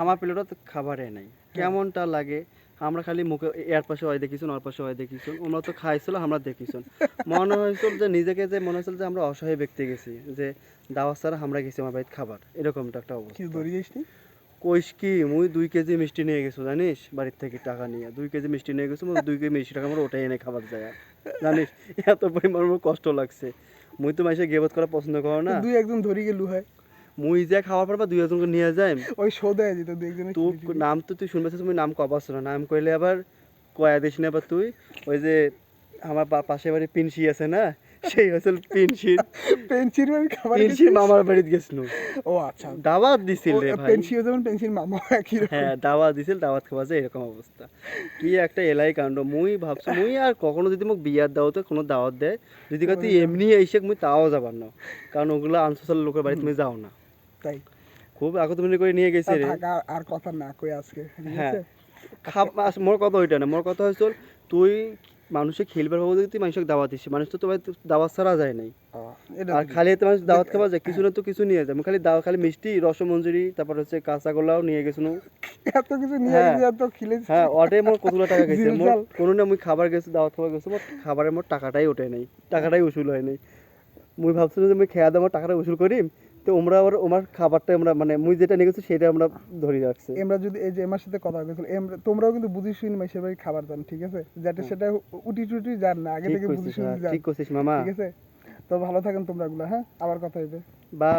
আমার প্লেটত খাবারে নাই কেমনটা লাগে আমরা খালি মুখে এর পাশে হয় দেখিছুন ওর পাশে হয় দেখিছুন ওরা তো খাইছিল আমরা দেখিছুন মনে হয়েছিল যে নিজেকে যে মনে হয়েছিল যে আমরা অসহায় ব্যক্তি গেছি যে দাওয়াত ছাড়া আমরা গেছি আমার বাড়িতে খাবার এরকমটা একটা কিছু অবস্থা ধরে যাইস নি? কইস কি মুই 2 কেজি মিষ্টি নিয়ে গেছো জানিস বাড়ির থেকে টাকা নিয়ে 2 কেজি মিষ্টি নিয়ে গেছো 2 কেজি মিষ্টি টাকা আমার ওটাই এনে খাবার যায় জানিস এত পরিমাণ আমার কষ্ট লাগছে মুই তো মাইসে গেবত করা পছন্দ করো না দুই একজন ধরি গেলু হয়, মুই যে খাওয়ার পর 2 জনকে নিয়ে যাই ওই শোধায় যেত দুই একজনের তুই নাম তো তুই শুনবে তুমি নাম কবাস না নাম কইলে আবার কয়া দিস না আবার তুই ওই যে আমার পাশে বাড়ি পিনসি আছে না সেই হচ্ছে পিনসির পেন্সির বাড়ি খাবার পিনসির মামার বাড়িতে গেছিল ও আচ্ছা, দাওয়াত দিছিল রে ভাই পেন্সিও যেমন পেন্সির মামা একই রকম। হ্যাঁ দাওয়াত দিছিল দাওয়াত খাওয়া যায় এরকম অবস্থা কি একটা এলাই কাণ্ড মুই ভাবছি মুই আর কখনো যদি মোক বিয়ার দাওয়াতে কোনো দাওয়াত দেয় যদি তুই এমনি এসে মুই তাও যাবার না কারণ ওগুলো আনসোশাল লোকের বাড়ি তুমি যাও না তাই খুব আকর্ষণীয় করে নিয়ে গেছে রে থাক, আর কথা না কই আজকে, ঠিক হ্যাঁ আছে? মোর কথা ওইটা না মোর কথা হয়েছিল তুই মানুষে খেলবার ভাবো তুই মানুষকে দাওয়াত দিচ্ছিস মানুষ তো তোমার দাওয়াত ছাড়া যায় নাই এটা আর তো খালি এতে মানুষ দাওয়াত খাওয়া যায় কিছু না তো কিছু নিয়ে যায় খালি খালি মিষ্টি রসমঞ্জুরি তারপর হচ্ছে কাঁচাগোলাও নিয়ে গেছিল এত কিছু নিয়ে হ্যাঁ। গেছি, এত খিলে হ্যাঁ ওটাই মোর কতগুলো টাকা গেছে মোর জিরজাল। কোনো না মুই খাবার গেছি দাওয়াত খাবার গেছি মোর খাবারের মোর টাকাটাই ওঠে নাই টাকাটাই উসুল হয় নাই মুই ভাবছিলাম যে মুই খেয়া দাম টাকাটা উসুল করি তো আমরা আবার আমার খাবারটা আমরা মানে মুই যেটা নিয়ে গেছি সেটা আমরা ধরে রাখছি আমরা যদি এই যে আমার সাথে কথা হয়েছিল, তোমরাও কিন্তু বুঝি শুনি মাইসের বাড়ি খাবার জান, ঠিক আছে? যেটা সেটা উটি টুটি জান না, আগে ঠিক থেকে বুঝি করছিস শুনি জান, ঠিক করছিস মামা ঠিক আছে? তো ভালো থাকেন তোমরা গুলা, হ্যাঁ, আবার কথা হইবে। বা